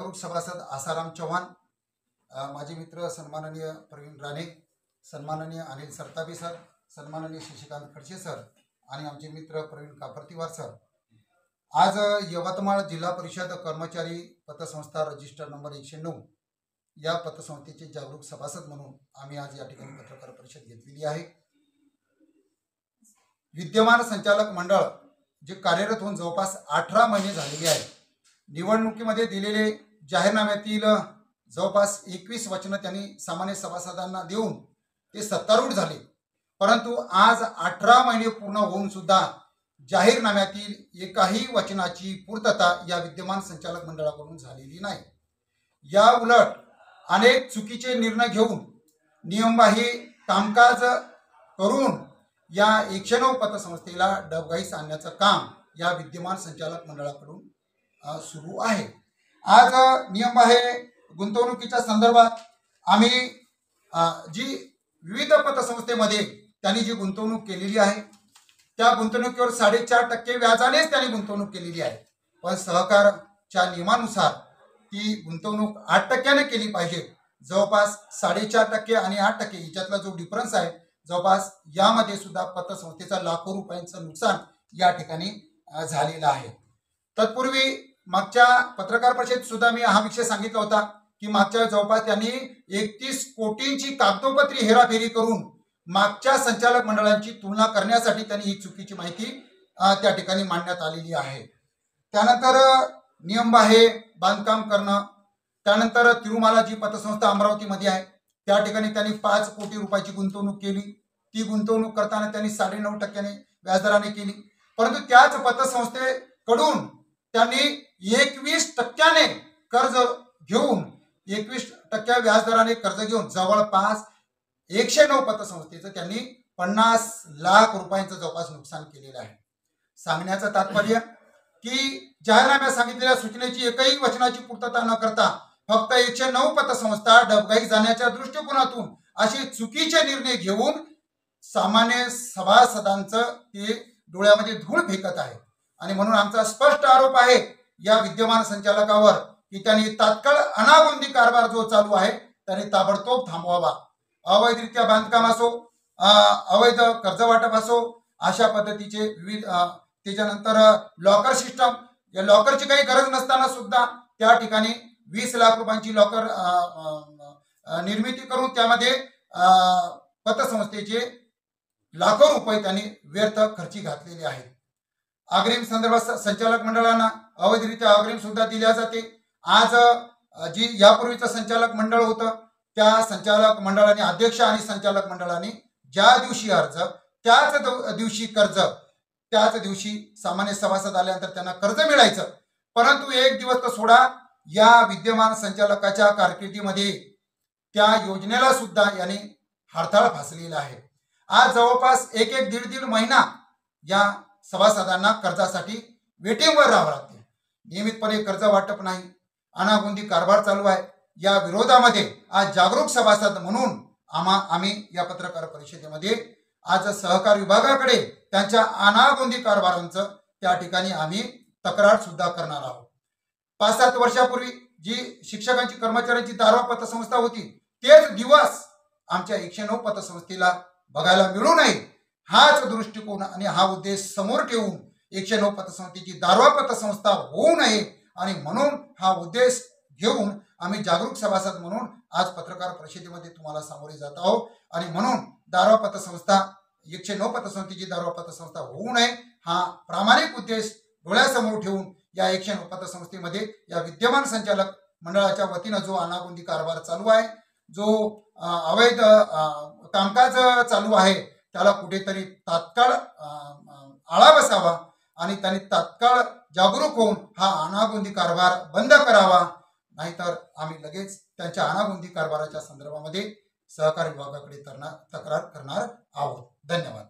जागरूक सभासद आसाराम चव्हाण, माझे मित्र सन्माननीय प्रवीण राणे, सन्माननीय अनिल सरतापे सर, सन्माननीय शशिकांत खडसे सर आणि आमचे मित्र प्रवीण कापरतीवार सर, आज यवतमाळ जिल्हा परिषद कर्मचारी पतसंस्था रजिस्टर नंबर 109 या पतसंस्थेचे जागरूक सभासद म्हणून आम्ही आज या ठिकाणी पत्रकार परिषद घेतलेली आहे। विद्यमान संचालक मंडळ जे कार्यरत होऊन जवळपास 18 महिने झालेले आहे। निवडणुकीमध्ये दिलेले जाहीरनाम्यातील जवळपास 21 वचनं त्यांनी सामान्य सभासदांना देऊन ते सत्तारूढ झाले, परंतु आज 18 महिने पूर्ण होऊन सुद्धा जाहीरनाम्यातील एकाही वचनाची पूर्तता या विद्यमान संचालक मंडळाकडून झालेली नाही। या उलट अनेक चुकीचे निर्णय घेऊन नियमबाह्य कामकाज करून या 109 पतसंस्थेला डबघाईस आणण्याचं काम या विद्यमान संचालक मंडळाकडून सुरू आहे। आज नियमबाह्य गुंतवणुकीच्या संदर्भात आम्ही जी विविध पतसंस्थेमध्ये त्यांनी जी गुंतवणूक केलेली आहे त्या गुंतवणुकीवर 4.5% व्याजानेच त्यांनी गुंतवणूक केलेली आहे, पण सहकारच्या नियमानुसार ती गुंतवणूक 8% केली पाहिजे। जवळपास 4.5% आणि 8% याच्यातला जो डिफरन्स आहे जवळपास यामध्ये सुद्धा पतसंस्थेचा लाखो रुपयांचं नुकसान या ठिकाणी झालेलं आहे। तत्पूर्वी मागच्या पत्रकार परिषदेत सुद्धा मी हा विषय सांगितला होता की मागच्या जवळपास त्यांनी 31 कोटींची कागदोपत्री हेराफेरी करून मागच्या संचालक मंडळांची तुलना करण्यासाठी त्यांनी ही चुकीची माहिती त्या ठिकाणी मांडण्यात आलेली आहे। त्यानंतर नियमबाह्य बांधकाम करणं, त्यानंतर तिरुमाला जी पतसंस्था अमरावतीमध्ये आहे त्या ठिकाणी त्यांनी 5 कोटी रुपयाची गुंतवणूक केली। ती गुंतवणूक करताना त्यांनी 9.5% व्याजदराने केली, परंतु त्याच पतसंस्थेकडून त्यांनी 21% कर्ज घेऊन 21% व्याजदराने कर्ज घेऊन जवळपास 109 पतसंस्थेचं त्यांनी 50 लाख रुपयांचं जवळपास नुकसान केलेलं आहे। सांगण्याचं तात्पर्य की जाहीरनाम्यात सांगितलेल्या सूचनेची एकही वचनाची पूर्तता न करता फक्त 109 पतसंस्था डबघाईस जाण्याच्या दृष्टिकोनातून असे चुकीचे निर्णय घेऊन सामान्य सभासदांचं ते डोळ्यामध्ये धूळ फेकत आहे आणि म्हणून आमचा स्पष्ट आरोप आहे या विद्यमान संचालकावर की त्यांनी तात्काळ अनागोंदी कारभार जो चालू आहे त्यांनी ताबडतोब थांबवावा। अवैधरित्या बांधकाम असो, अवैध कर्ज वाटप असो, अशा पद्धतीचे विविध त्याच्यानंतर लॉकर सिस्टम, या लॉकरची काही गरज नसताना सुद्धा त्या ठिकाणी 20 लाख रुपयांची लॉकर निर्मिती करून त्यामध्ये पतसंस्थेचे लाखो रुपये त्यांनी व्यर्थ खर्ची घातलेले आहेत। अग्रिम संदर्भात संचालक मंडळांना अवैधरित्या अग्रिम सुद्धा दिल्या जाते। आज जी यापूर्वीचं संचालक मंडळ होतं त्या संचालक मंडळाने अध्यक्ष आणि संचालक मंडळाने ज्या दिवशी अर्ज त्याच दिवशी कर्ज, त्याच दिवशी सामान्य सभासद आल्यानंतर त्यांना कर्ज मिळायचं, परंतु एक दिवस तर सोडा, या विद्यमान संचालकाच्या कारकिर्दीमध्ये त्या योजनेला सुद्धा याने हरताळ फासलेला आहे। आज जवळपास एक दीड महिना या सभासदांना कर्जासाठी वेटिंगवर राहावं लागते। नियमितपणे कर्ज वाटप नाही, अनागोंदी कारभार चालू आहे। या विरोधामध्ये आज जागरूक सभासद म्हणून आम्ही या पत्रकार परिषदेमध्ये आज सहकार विभागाकडे त्यांच्या अनागोंदी कारभारांचं त्या ठिकाणी आम्ही तक्रार सुद्धा करणार आहोत। 5-7 वर्षापूर्वी जी शिक्षकांची कर्मचाऱ्यांची दारवा पतसंस्था होती तेच दिवस आमच्या 109 पतसंस्थेला बघायला मिळू नये हाच दृष्टिकोन आणि हा उद्देश समोर ठेवून 109 पतसंस्थेची दारवा पतसंस्था होऊ नये आणि म्हणून हा उद्देश घेऊन आम्ही जागरूक सभासद म्हणून आज पत्रकार परिषदेमध्ये तुम्हाला सामोरे जात आहोत आणि म्हणून दारवा पतसंस्था 109 पतसंस्थेची दारवा पतसंस्था होऊ नये हा प्रामाणिक उद्देश डोळ्यासमोर ठेवून या 109 पतसंस्थेमध्ये या विद्यमान संचालक मंडळाच्या वतीनं जो अनागोंदी कारभार चालू आहे, जो अवैध कामकाज चालू आहे, त्याला कुठेतरी तात्काळ आळा बसावा आणि त्यांनी तात्काळ जागरूक होऊन हा अनागोंदी कारभार बंद करावा, नाहीतर आम्ही लगेच त्यांच्या अनागोंदी कारभाराच्या संदर्भामध्ये सहकार विभागाकडे तक्रार करणार आहोत। धन्यवाद।